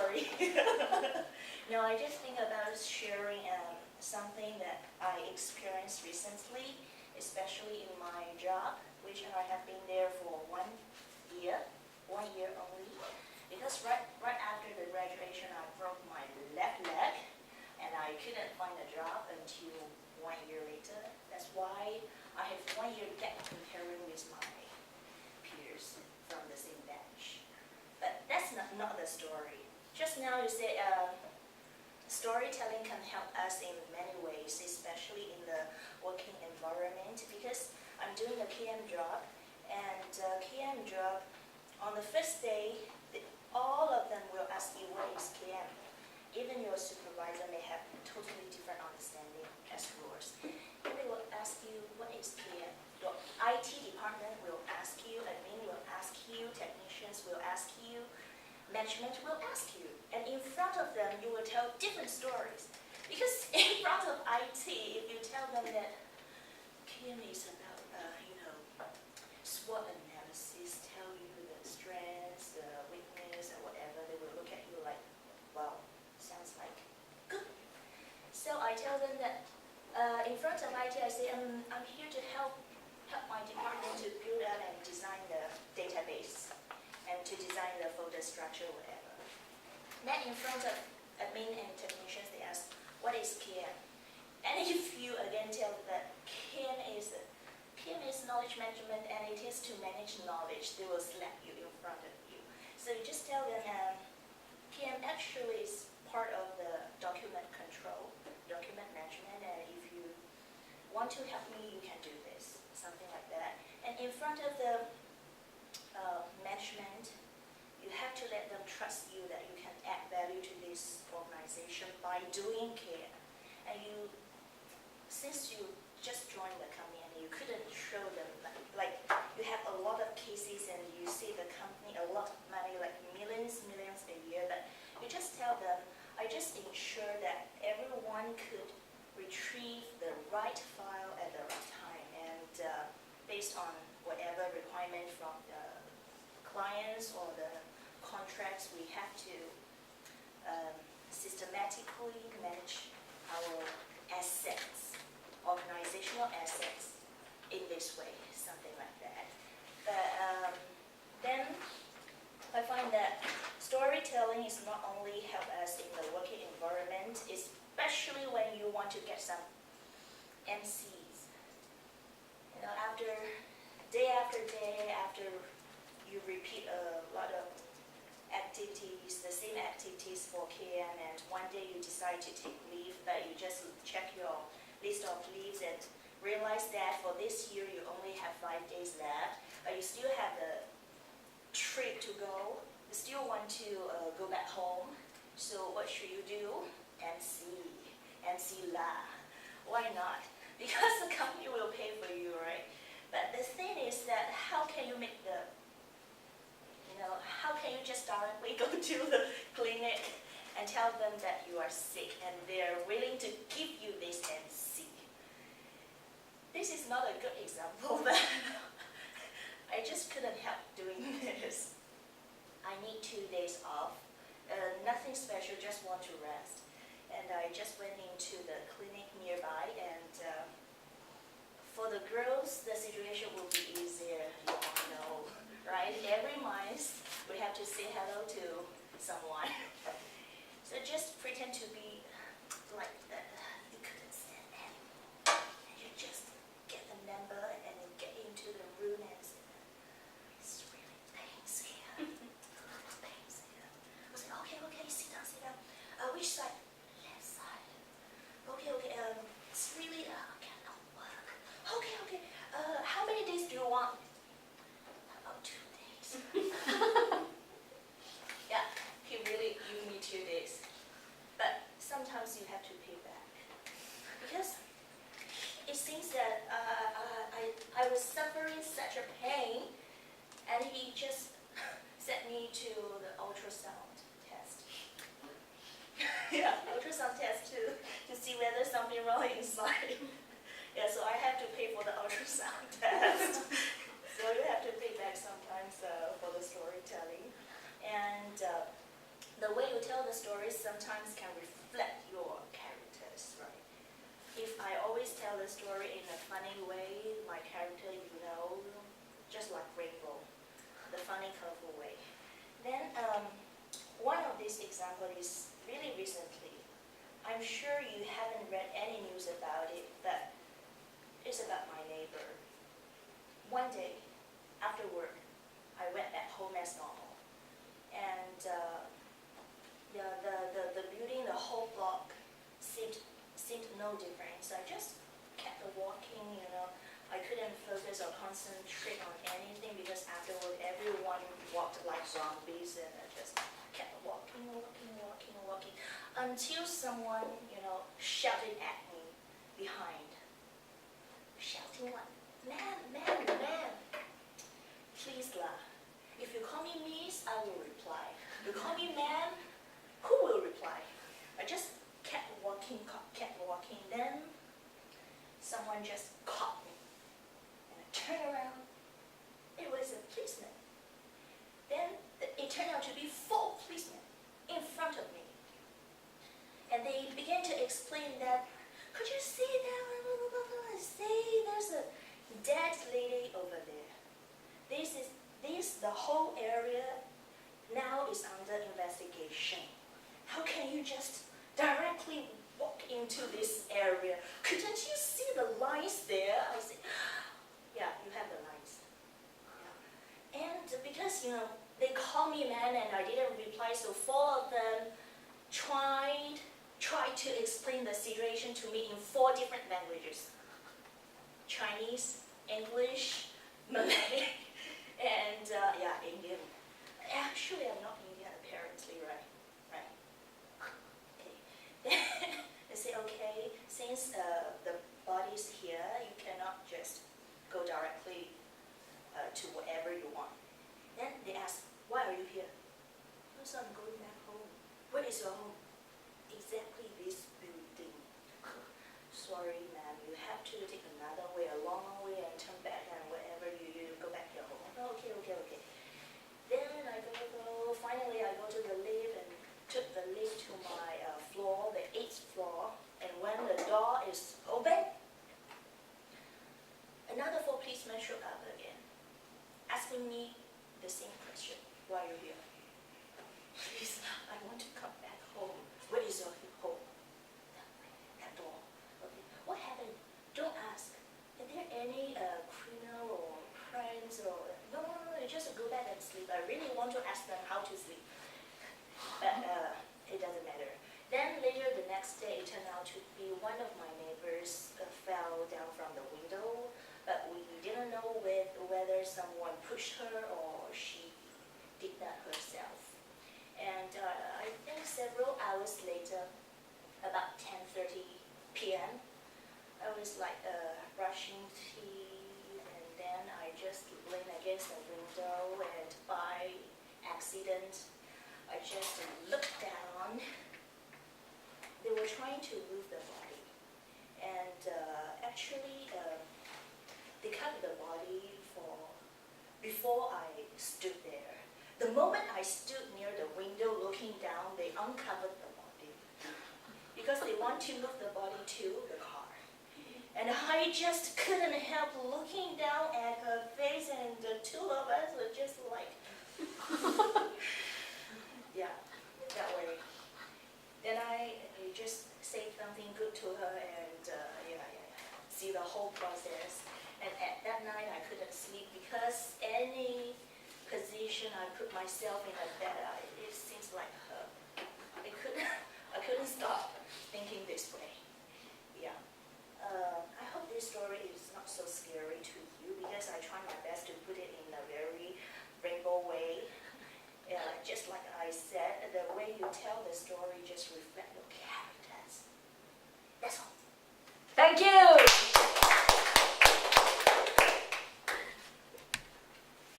story. No, I just think about sharing something that I experienced recently, especially in my job, which I have been there for 1 year only. Because right after the graduation, I broke my left leg, and I couldn't find a job until 1 year later. That's why I have 1 year gap comparing with my peers from the same batch. But that's not the story. Just now you say storytelling can help us in many ways, especially in the working environment, because I'm doing a KM job, and KM job, on the first day, all of them will ask you what is KM. Even your supervisor may have totally different understanding as yours. They will ask you what is KM. Your IT department will ask you, admin will ask you, technicians will ask you, management will ask you. And in front of them, you will tell different stories. Because in front of IT, if you tell them that KM is about, SWOT analysis, tell you the strengths, the weakness, or whatever, they will look at you like, wow, sounds like good. So I tell them that in front of IT, I say, I'm here to help my department to build out and design the database and to design the folder structure, whatever. Then in front of admin and technicians, they ask, what is KM? And if you again tell that KM is knowledge management and it is to manage knowledge, they will slap you in front of you. So you just tell them KM actually is part of the document control, document management, and if you want to help me, you can do this, something like that. And in front of the management, you have to let them trust you that you can add value to this organization by doing KM. And since you just joined the company and you couldn't show them, like you have a lot of cases and you see the company a lot of money, like millions a year, but you just tell them, I just ensure that everyone could retrieve the right file at the right time, and based on whatever requirement from the clients or the contracts, we have to systematically manage our assets, organizational assets, in this way, something like that. But then I find that storytelling is not only help us in the working environment, especially when you want to get some MCs. After day, after you repeat a lot of activities, the same activities for KM, and one day you decide to take leave, but you just check your list of leaves and realize that for this year you only have 5 days left, but you still have the trip to go, you still want to go back home. So what should you do? MC la. Why not? Because the company will pay for you, right? But the thing is that how can you make how can you just directly go to the clinic and tell them that you are sick and they're willing to give you this MC? This is not a good example, but I just couldn't help doing this. I need 2 days off, nothing special, just want to rest. And I just went into the clinic nearby, and for the girls, the situation will be easier, you all know, right? Every month, we have to say hello to someone. So just pretend to be like that. You couldn't stand anymore. And you just get the number and then get into the room and say, it's really pains here. Pains here. I was like, okay, sit down. Which side? Left side. Okay, it's really, cannot work. Okay, how many days do you want? About 2 days. Yeah, he really, you need 2 days. But sometimes you have to pay back. Because it seems that I was suffering such a pain, and he just sent me to the ultrasound test. Yeah, ultrasound test to see whether something wrong inside. Yeah, so I have to pay for the ultrasound test. So you have to pay back sometimes for the storytelling. And the the way you tell the story sometimes can reflect your characters, right? If I always tell the story in a funny way, my character, just like Rainbow, the funny, colorful way. Then one of these examples is really recently. I'm sure you haven't read any news about it, but it's about my neighbor. One day, after work, I went back home as normal. And the building, the whole block seemed no different. So I just kept walking, I couldn't focus or concentrate on anything because afterward everyone walked like zombies, and I just kept walking until someone, shouted at me behind. Shouting like, "Ma'am, please lah. If you call me miss, I will reply. You call me ma'am, who will reply?" I just kept walking. Then someone just caught me. And I turned around. It was a policeman. Then it turned out to be 4 policemen in front of me. And they began to explain that, "Could you see that? See, there's a dead lady over there. The whole area now is under investigation. How can you just directly walk into this area? Couldn't you see the lines there?" I said, "Yeah, you have the lines." Yeah. And because, they called me man and I didn't reply, so 4 of them tried to explain the situation to me in 4 different languages. Chinese, English, Malay, and Indian. Actually, I'm not Indian apparently, right? Okay. Then they say, "Okay, since the body's here, you cannot just go directly to wherever you want." Then they ask, "Why are you here?" "Because I'm going back home." "Where is your home?" "Exactly this building." "Sorry, ma'am, you have to take another way, a long way, and turn back, and wherever you go back to your home." "Oh, okay. Then I go. Finally, I go to the lift and took the lift to my floor, the 8th floor. And when the door is open, another 4 policemen showed up again, asking me the same question. "Why are you here?" "Please, I want to come back home." "Where is your home?" That door. "Okay. What happened?" "Don't ask. Are there any criminal or friends or..." No, just go back and sleep. I really want to ask them how to sleep. But it doesn't matter. Then later the next day, it turned out to be one of my neighbors fell down from the window, but we didn't know whether someone pushed her or she did that herself. And I think several hours later, about 10:30 p.m., I was like brushing teeth, and then I just leaned against the window, and by accident, I just looked down. They were trying to move the body, and actually, they covered the body before I stood there. The moment I stood near the window looking down, they uncovered the body because they want to move the body to the car. And I just couldn't help looking down at her face, and the 2 of us were just like, yeah, that way. Then I just say something good to her and see the whole process. And at that night I couldn't sleep because any position I put myself in a bed, it seems like her. I couldn't stop thinking this way. Yeah. I hope this story is not so scary to you because I try my best to put it in a very rainbow way. Just like I said, the way you tell the story just reflects your characters. That's all.